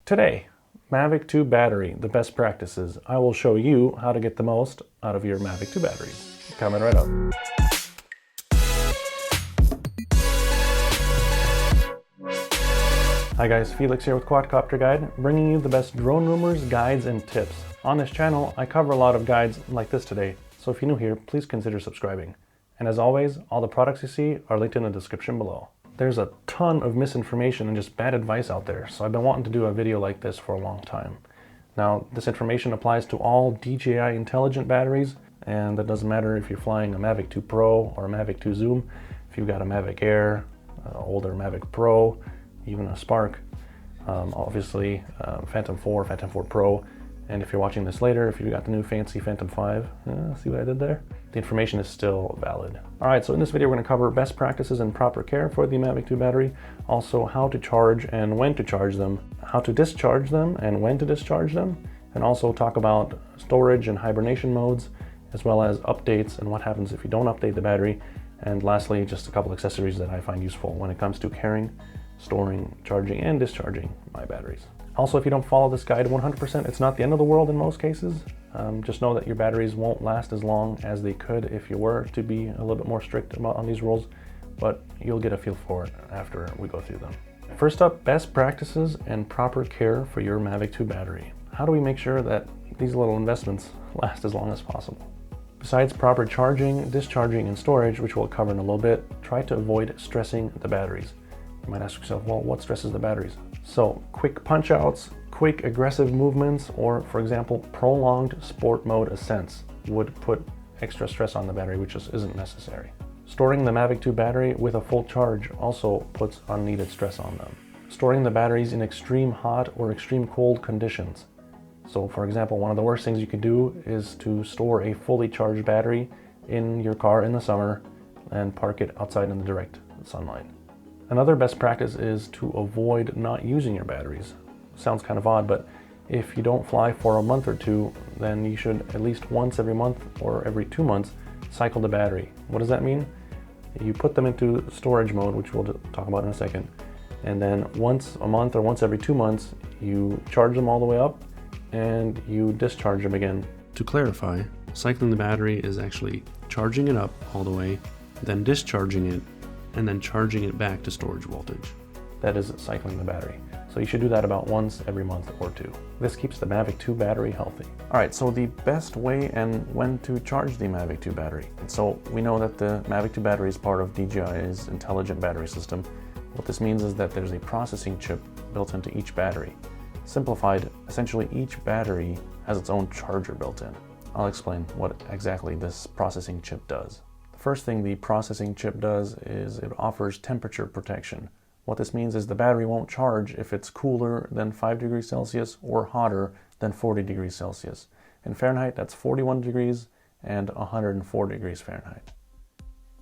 Today, Mavic 2 battery, the best practices. I will show you how to get the most out of your Mavic 2 batteries. Coming right up. Hi guys, Felix here with Quadcopterguide, bringing you the best drone rumors, guides, and tips. On this channel, I cover a lot of guides like this today, so if you're new here, please consider subscribing. And as always, all the products you see are linked in the description below. There's a ton of misinformation and just bad advice out there, so I've been wanting to do a video like this for a long time. Now, this information applies to all DJI intelligent batteries, and that doesn't matter if you're flying a Mavic 2 Pro or a Mavic 2 Zoom, if you've got a Mavic Air, older Mavic Pro, even a Spark, obviously Phantom 4, Phantom 4 Pro, and if you're watching this later, if you got the new fancy Phantom 5, see what I did there? The information is still valid. Alright, so in this video we're going to cover best practices and proper care for the Mavic 2 battery, also how to charge and when to charge them, how to discharge them and when to discharge them, and also talk about storage and hibernation modes, as well as updates and what happens if you don't update the battery, and lastly just a couple accessories that I find useful when it comes to carrying, storing, charging, and discharging my batteries. Also, if you don't follow this guide 100%, it's not the end of the world in most cases. Just know that your batteries won't last as long as they could if you were to be a little bit more strict on these rules, but you'll get a feel for it after we go through them. First up, best practices and proper care for your Mavic 2 battery. How do we make sure that these little investments last as long as possible? Besides proper charging, discharging, and storage, which we'll cover in a little bit, try to avoid stressing the batteries. You might ask yourself, well, what stresses the batteries? So, quick punch outs, quick aggressive movements, or for example, prolonged sport mode ascents would put extra stress on the battery, which just isn't necessary. Storing the Mavic 2 battery with a full charge also puts unneeded stress on them. Storing the batteries in extreme hot or extreme cold conditions. So for example, one of the worst things you could do is to store a fully charged battery in your car in the summer and park it outside in the direct sunlight. Another best practice is to avoid not using your batteries. Sounds kind of odd, but if you don't fly for a month or two, then you should at least once every month or every 2 months cycle the battery. What does that mean? You put them into storage mode, which we'll talk about in a second, and then once a month or once every 2 months, you charge them all the way up and you discharge them again. To clarify, cycling the battery is actually charging it up all the way, then discharging it, and then charging it back to storage voltage. That is cycling the battery. So you should do that about once every month or two. This keeps the Mavic 2 battery healthy. Alright, so the best way and when to charge the Mavic 2 battery. So we know that the Mavic 2 battery is part of DJI's intelligent battery system. What this means is that there's a processing chip built into each battery. Simplified, essentially each battery has its own charger built in. I'll explain what exactly this processing chip does. The first thing the processing chip does is it offers temperature protection. What this means is the battery won't charge if it's cooler than 5 degrees Celsius or hotter than 40 degrees Celsius. In Fahrenheit, that's 41 degrees and 104 degrees Fahrenheit.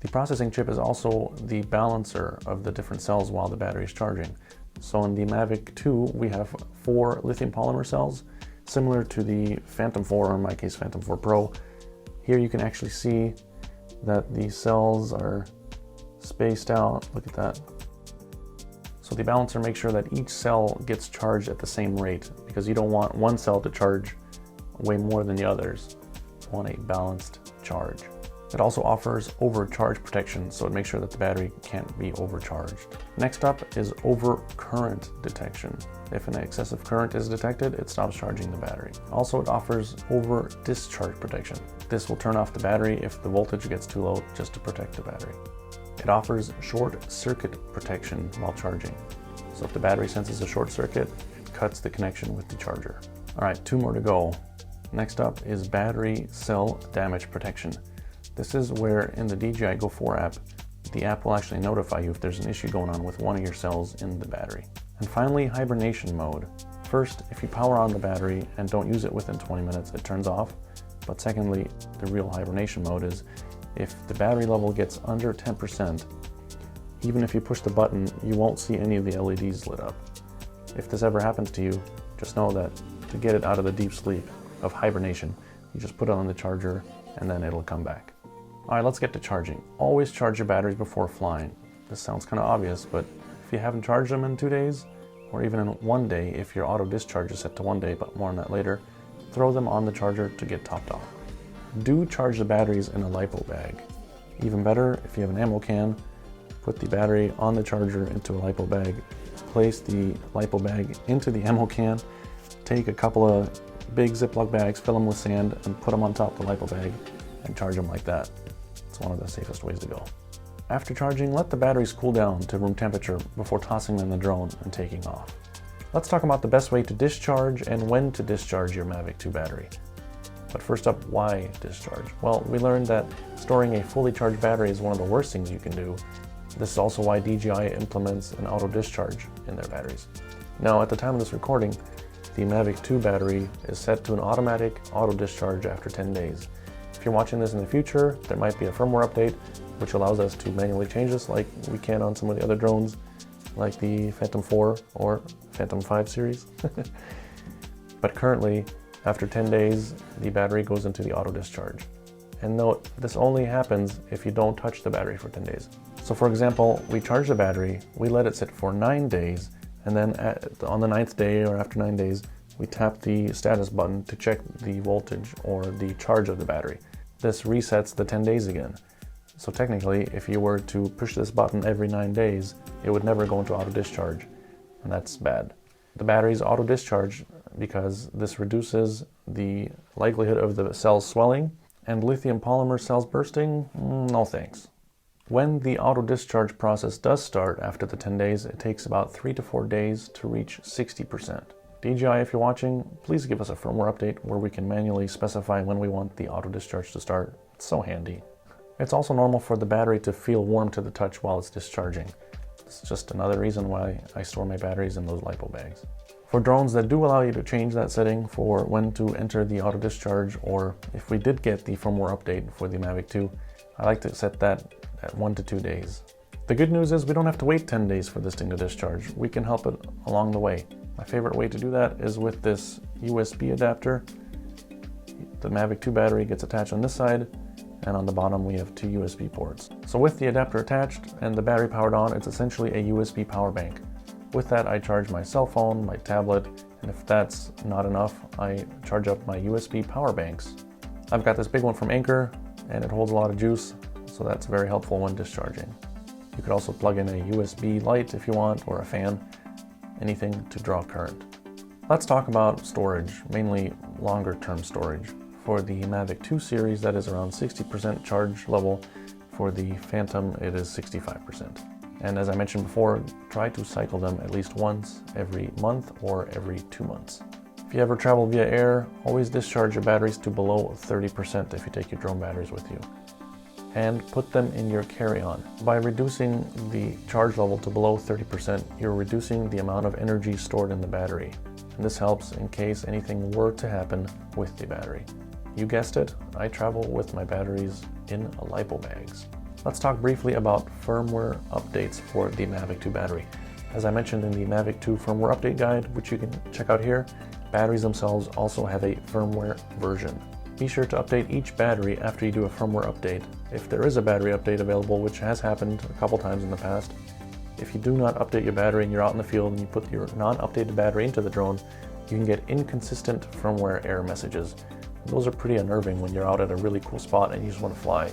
The processing chip is also the balancer of the different cells while the battery is charging. So in the Mavic 2, we have 4 lithium polymer cells, similar to the Phantom 4, or in my case Phantom 4 Pro. Here you can actually see that the cells are spaced out. Look at that. So the balancer makes sure that each cell gets charged at the same rate, because you don't want one cell to charge way more than the others. You want a balanced charge. It also offers overcharge protection, so it makes sure that the battery can't be overcharged. Next up is overcurrent detection. If an excessive current is detected, it stops charging the battery. Also, it offers over discharge protection. This will turn off the battery if the voltage gets too low, just to protect the battery. It offers short circuit protection while charging. So if the battery senses a short circuit, it cuts the connection with the charger. All right, 2 more to go. Next up is battery cell damage protection. This is where in the DJI Go 4 app, the app will actually notify you if there's an issue going on with one of your cells in the battery. And finally, hibernation mode. First, if you power on the battery and don't use it within 20 minutes, it turns off. But secondly, the real hibernation mode is if the battery level gets under 10%, even if you push the button, you won't see any of the LEDs lit up. If this ever happens to you, just know that to get it out of the deep sleep of hibernation, you just put it on the charger and then it'll come back. Alright, let's get to charging. Always charge your batteries before flying. This sounds kind of obvious, but if you haven't charged them in 2 days, or even in one day if your auto discharge is set to 1 day, but more on that later, throw them on the charger to get topped off. Do charge the batteries in a Lipo bag. Even better, if you have an ammo can, put the battery on the charger into a Lipo bag, place the Lipo bag into the ammo can, take a couple of big Ziploc bags, fill them with sand, and put them on top of the Lipo bag and charge them like that. It's one of the safest ways to go. After charging, let the batteries cool down to room temperature before tossing them in the drone and taking off. Let's talk about the best way to discharge and when to discharge your Mavic 2 battery. But first up, why discharge? Well, we learned that storing a fully charged battery is one of the worst things you can do. This is also why DJI implements an auto discharge in their batteries. Now, at the time of this recording, the Mavic 2 battery is set to an automatic auto discharge after 10 days. If you're watching this in the future, there might be a firmware update which allows us to manually change this like we can on some of the other drones, like the Phantom 4 or Phantom 5 series. But currently, after 10 days, the battery goes into the auto discharge. And note, this only happens if you don't touch the battery for 10 days. So for example, we charge the battery, we let it sit for 9 days, and then on the 9th day or after 9 days, we tap the status button to check the voltage or the charge of the battery. This resets the 10 days again. So technically, if you were to push this button every 9 days, it would never go into auto discharge, and that's bad. The batteries auto discharge because this reduces the likelihood of the cells swelling, and lithium polymer cells bursting, no thanks. When the auto discharge process does start after the 10 days, it takes about 3 to 4 days to reach 60%. DJI, if you're watching, please give us a firmware update where we can manually specify when we want the auto discharge to start. It's so handy. It's also normal for the battery to feel warm to the touch while it's discharging. It's just another reason why I store my batteries in those Lipo bags. For drones that do allow you to change that setting for when to enter the auto discharge, or if we did get the firmware update for the Mavic 2, I like to set that at 1 to 2 days. The good news is we don't have to wait 10 days for this thing to discharge. We can help it along the way. My favorite way to do that is with this USB adapter. The Mavic 2 battery gets attached on this side, and on the bottom we have 2 USB ports. So with the adapter attached and the battery powered on, it's essentially a USB power bank. With that, I charge my cell phone, my tablet, and if that's not enough, I charge up my USB power banks. I've got this big one from Anker, and it holds a lot of juice, so that's very helpful when discharging. You could also plug in a USB light if you want, or a fan, anything to draw current. Let's talk about storage, mainly longer term storage. For the Mavic 2 series, that is around 60% charge level. For the Phantom, it is 65%. And as I mentioned before, try to cycle them at least once every month or every 2 months. If you ever travel via air, always discharge your batteries to below 30% if you take your drone batteries with you. And put them in your carry-on. By reducing the charge level to below 30%, you're reducing the amount of energy stored in the battery. And this helps in case anything were to happen with the battery. You guessed it, I travel with my batteries in Lipo bags. Let's talk briefly about firmware updates for the Mavic 2 battery. As I mentioned in the Mavic 2 firmware update guide, which you can check out here, batteries themselves also have a firmware version. Be sure to update each battery after you do a firmware update. If there is a battery update available, which has happened a couple times in the past, if you do not update your battery and you're out in the field and you put your non-updated battery into the drone, you can get inconsistent firmware error messages. Those are pretty unnerving when you're out at a really cool spot and you just want to fly.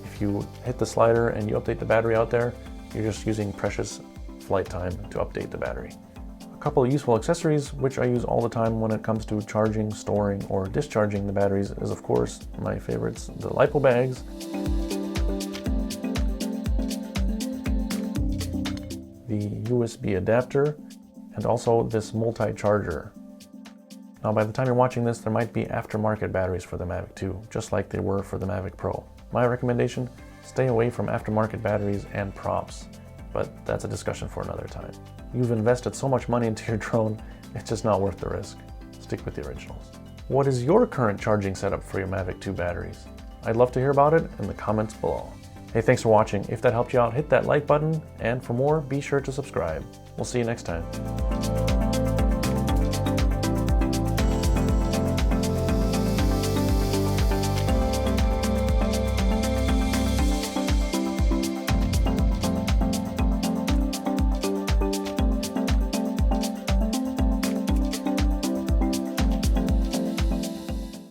If you hit the slider and you update the battery out there, you're just using precious flight time to update the battery. A couple of useful accessories which I use all the time when it comes to charging, storing, or discharging the batteries is, of course, my favorites, the Lipo bags, the USB adapter, and also this multi-charger. Now, by the time you're watching this, there might be aftermarket batteries for the Mavic 2, just like they were for the Mavic Pro. My recommendation, stay away from aftermarket batteries and props, but that's a discussion for another time. You've invested so much money into your drone, it's just not worth the risk. Stick with the originals. What is your current charging setup for your Mavic 2 batteries? I'd love to hear about it in the comments below. Hey, thanks for watching. If that helped you out, hit that like button, and for more, be sure to subscribe. We'll see you next time.